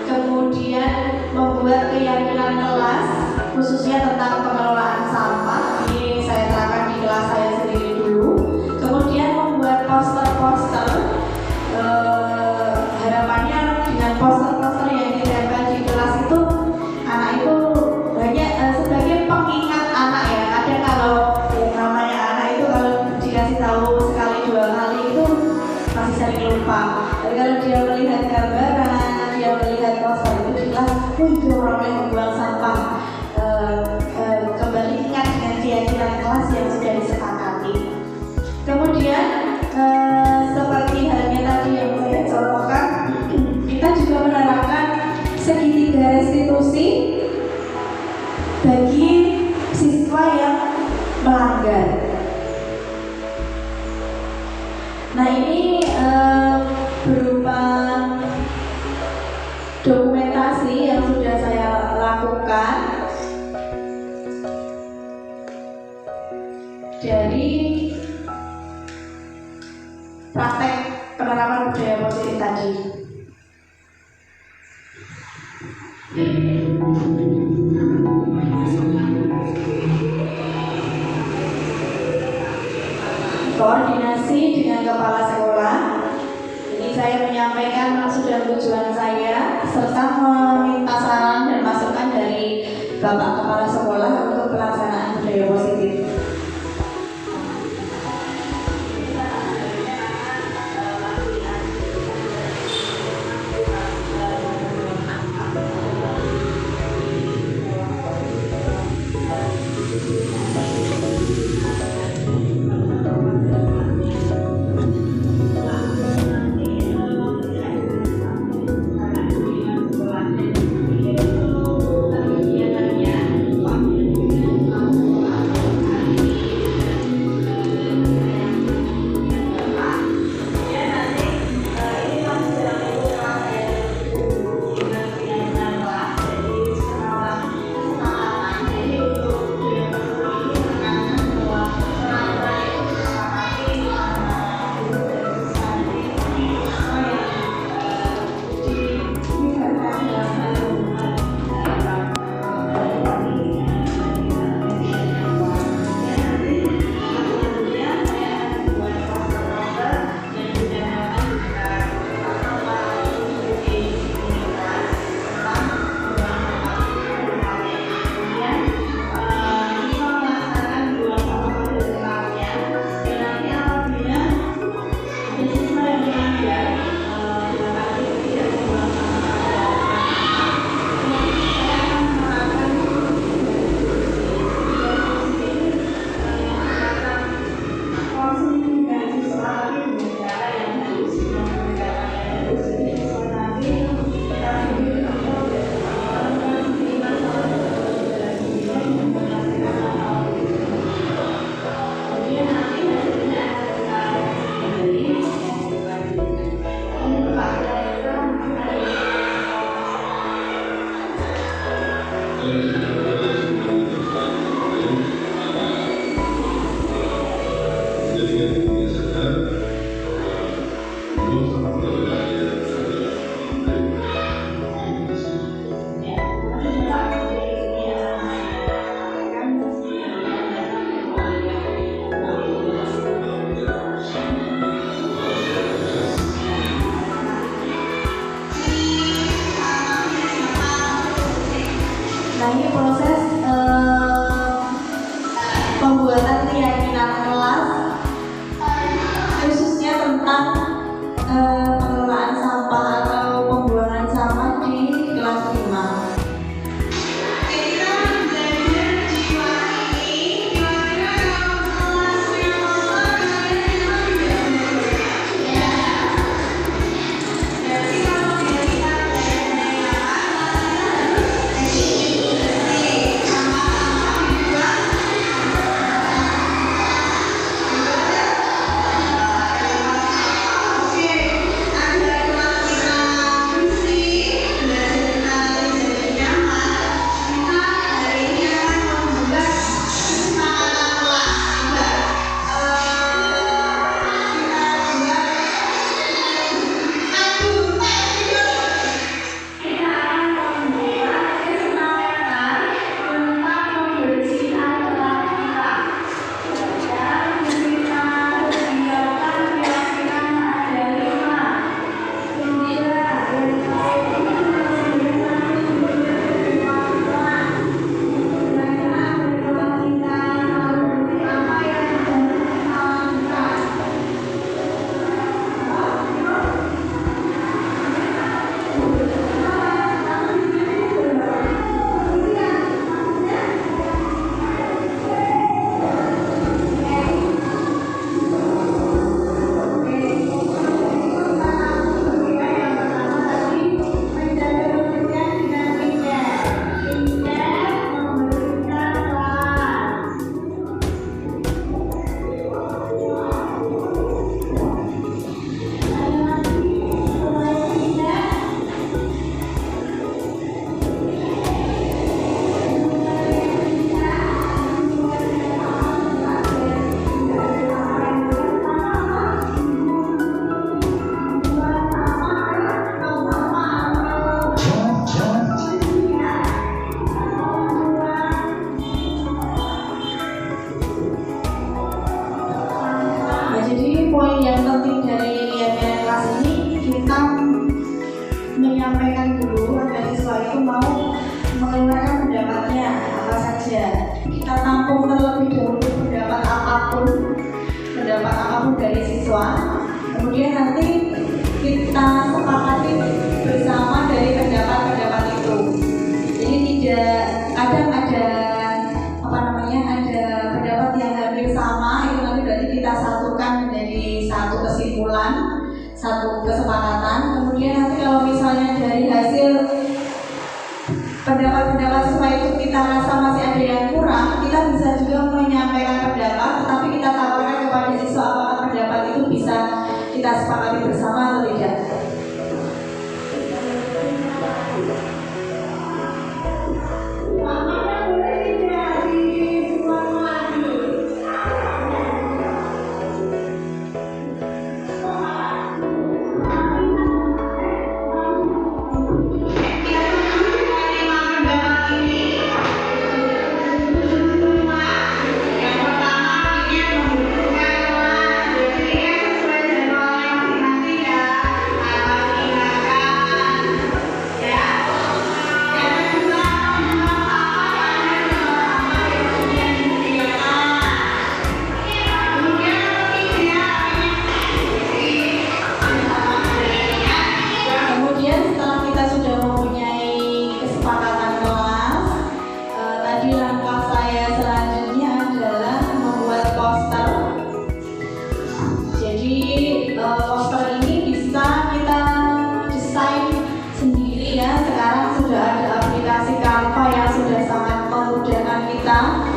kemudian membuat keyakinan kelas khususnya tentang pengelolaan sampah. Ini saya terapkan di kelas saya sendiri dulu. Kemudian membuat poster-poster, harapannya dengan poster-poster yang ditempel di kelas itu anak itu banyak sebagai pengingat anak ya. Kadang kalau namanya anak itu kalau dikasih tahu sekali dua kali itu masih sering lupa. Tapi kalau dia melihat gambaran, dia melihat poster itu di kelas, itu orang yang membuang sampah, kembali ingat dengan keyakinan kelas yang sudah disepakati. Kemudian seperti halnya tadi yang saya contohkan, kita juga menerapkan segitiga restitusi bagi siswa yang melanggar. Nah ini berupa dokumentasi yang sudah saya lakukan dari praktek penerapan budaya positif tadi. Koordinasi dengan kepala sekolah. Ini saya menyampaikan maksud dan tujuan saya serta meminta saran dan masukan dari Bapak Kepala Sekolah untuk pelaksanaan budaya positif. kita sepakati bersama dari pendapat-pendapat itu. Jadi tidak kadang ada ada pendapat yang hampir sama, itu nanti berarti kita satukan menjadi satu kesimpulan, satu kesepakatan. Kemudian nanti kalau misalnya dari hasil pendapat-pendapat sesuai itu kita rasa masih ada yang kurang, kita bisa juga menyampaikan pendapat, tetapi kita tawarkan kepada siswa apakah pendapat itu bisa kita sepakati bersama atau tidak.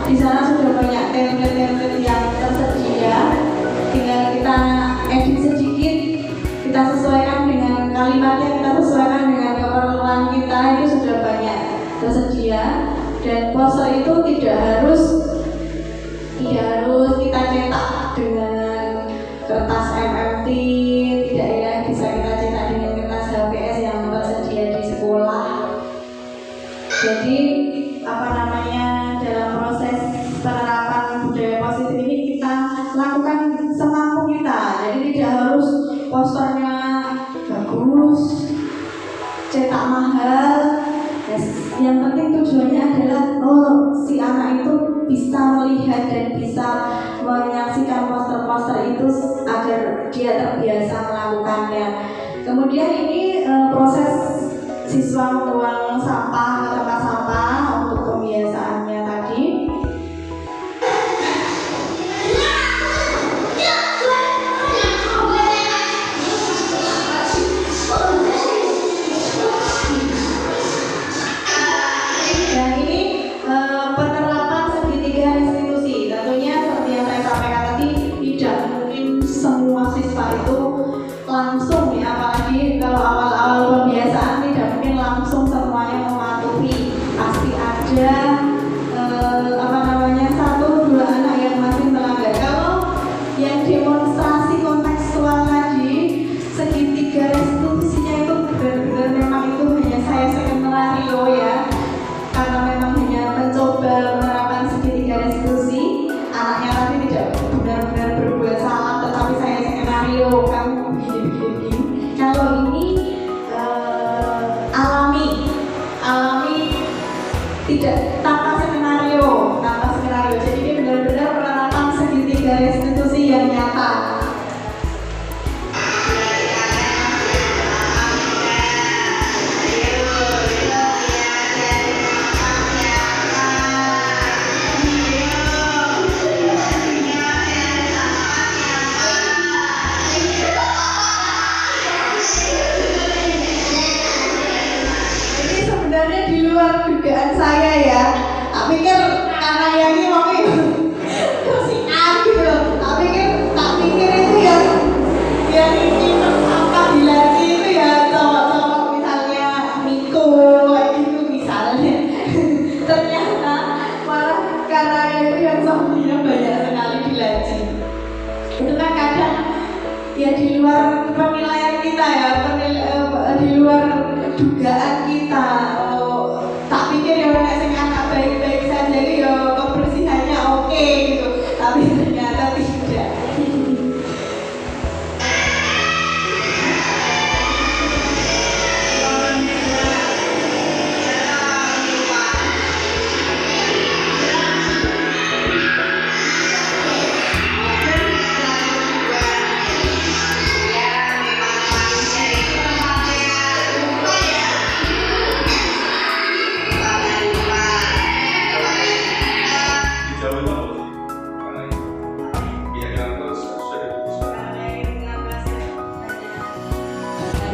Di sana sudah banyak template-template yang tersedia, tinggal kita edit sedikit, kita sesuaikan dengan kalimatnya, kita sesuaikan dengan keperluan kita, itu sudah banyak tersedia. Dan poster itu tidak harus kita cetak dengan kertas MMT, tidak ya, bisa kita cetak dengan kertas HPS yang tersedia di sekolah. Jadi dalam proses penerapan budaya positif ini kita lakukan semampu kita. Jadi tidak harus posternya bagus, cetak mahal. Yang penting tujuannya adalah si anak itu bisa melihat dan bisa menyaksikan poster-poster itu agar dia terbiasa melakukannya. Kemudian ini proses siswa membuang sampah ke tempat sampah untuk pembiasaannya tadi. Dan ini penerapan segitiga institusi. Tentunya seperti yang saya sampaikan tadi, tidak mungkin semua siswa itu langsung ya, apalagi kalau awal-awal pembiasaan tidak mungkin langsung semuanya mematuhi. Pasti ada satu dua anak yang masih melanggar. Kalau yang demonstrasi kontekstual tadi, segitiga restitusinya itu benar-benar memang itu hanya saya skenario ya, karena memang hanya mencoba menerapkan segitiga restitusi. Anaknya tadi tidak benar-benar berbuat salah, tetapi saya skenario kamu begini. Kalau ini alami, tidak tanpa skenario. Jadi ini benar-benar penerapan segitiga restitusi yang nyata. Sebenarnya di luar dugaan saya ya. Tak pikir karena yang ini mungkin kesian gitu. Tak pikir itu yang ini apa dilagi itu ya cowok-cowok misalnya Miko kayak gitu misalnya. Ternyata malah karena itu yang sebenarnya banyak sekali dilaji. Itu kan kadang ya di luar penilaian kita ya, di luar dugaan kita. Tak pikir ya orang yang anak baik-baik saja ya kebersihannya oke gitu, tapi ternyata tidak.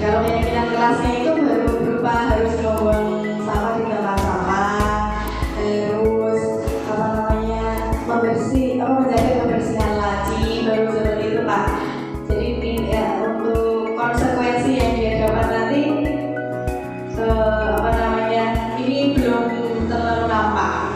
Kalau keyakinan kelasnya itu baru berupa harus membuang sampah di tempat sampah, terus menjaga kebersihan laci, baru seperti itu Pak. Jadi untuk konsekuensi yang dia dapat nanti ini belum terlalu nampak.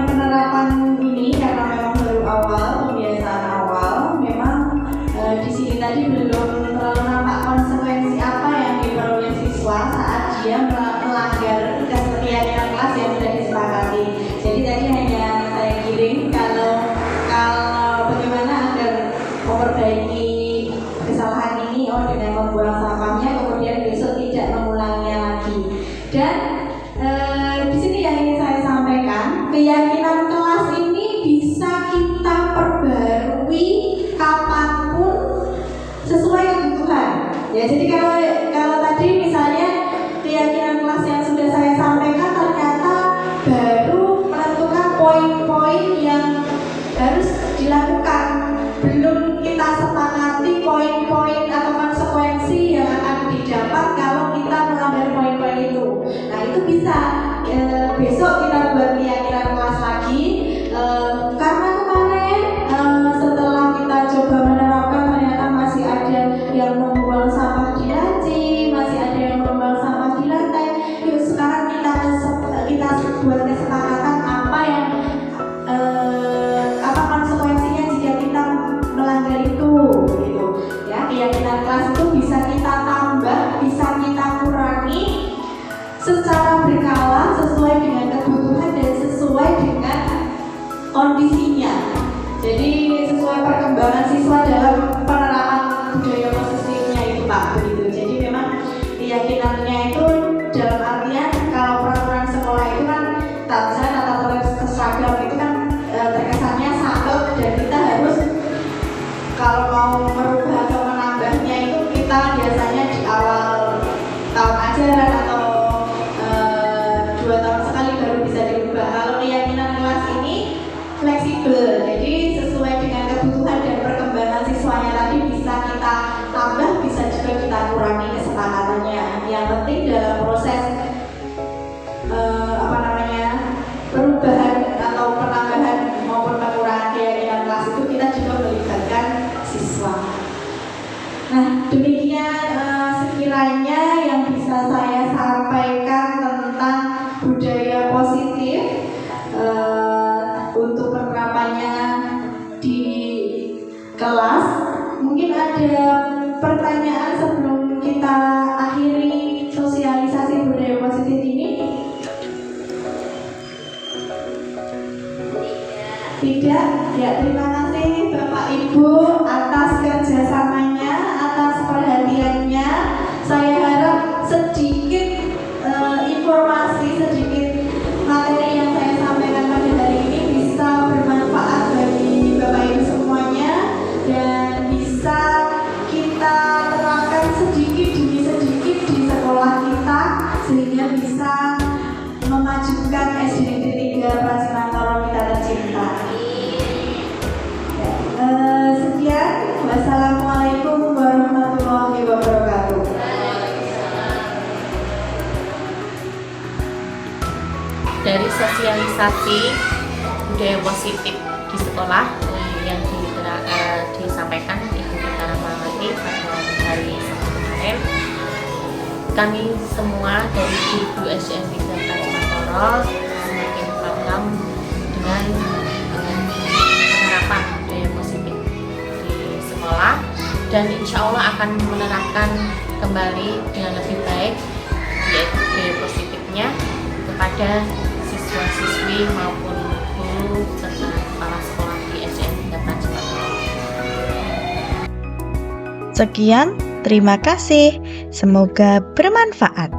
Penerapan ini karena memang baru awal, pembiasaan awal, memang di sini tadi belum terlalu nampak konsekuensi apa yang diperoleh siswa saat dia melanggar keyakinan kelas yang sudah disepakati. Jadi tadi hanya saya giring kalau bagaimana agar memperbaiki kesalahan ini dengan membuang sampahnya, kemudian besok tidak mengulanginya lagi. Dan di sini yang ingin saya sampaikan, keyakinan kelas ini bisa kita perbarui kapanpun sesuai kebutuhan. Ya, jadi kalau tadi misalnya keyakinan kelas yang sudah saya sampaikan ternyata baru menentukan poin-poin yang harus dilakukan, belum kita sepakati poin-poin atau konsekuensi yang akan didapat kalau kita melanggar poin-poin itu. Nah, itu bisa besok kita buat keyakinan kelas lagi, karena kemarin setelah kita coba menerapkan ternyata masih ada yang membuang sampah di laci, masih ada yang membuang sampah di lantai. Yuk sekarang kita buat kesepakatan apa konsekuensinya jika kita melanggar itu, gitu. Ya, keyakinan kelas itu bisa kita tambah, bisa kita kurangi secara berkala sesuai dengan kebutuhan dan sesuai dengan kondisinya. Jadi sesuai perkembangan siswa dalam penerapan budaya positifnya itu Pak, begitu. Jadi memang keyakinannya itu dalam artian kalau peraturan sekolah itu kan tata tertib seragam itu kan terkesannya saklek dan kita harus kalau mau merubah atau menambahnya itu kita biasanya di awal tahun ajaran atau 2 tahun sekali baru bisa dirubah. Kalau keyakinan kelas ini fleksibel, jadi sesuai dengan kebutuhan dan perkembangan siswanya tadi bisa kita tambah, bisa juga kita kurangi kesepakatannya. Yang penting dalam proses perubahan atau penambahan maupun pengurangan keyakinan kelas itu kita juga melibatkan siswa. Nah, demikian sekiranya yang bisa saya sampaikan tentang budaya positif untuk penerapannya di kelas. Mungkin ada pertanyaan sebelum kita akhiri sosialisasi budaya positif ini? Tidak, ya terima kasih Bapak Ibu atas kerjasamanya, atas perhatiannya. Saya harap sedikit informasi, sedikit materi yang saya sampaikan pada hari ini bisa bermanfaat bagi Bapak Ibu semuanya dan bisa kita terapkan sedikit demi sedikit di sekolah kita sehingga bisa memajukan SD Negeri 3 Pracinantoro kita tercinta. Sekian, wassalamualaikum warahmatullahi wabarakatuh. Dari sosialisasi budaya positif di sekolah yang disampaikan Ibu Fitara Mawati pada hari Sabtu kemarin, kami semua dari Ibu SDN 3 Pracinantoro semakin paham dengan penerapan budaya positif di sekolah dan insya Allah akan menerapkan kembali dengan lebih baik yaitu budaya positifnya kepada siswa-siswi maupun guru serta kepala sekolah di SDN 3 Pracinantoro. Sekian, terima kasih. Semoga bermanfaat.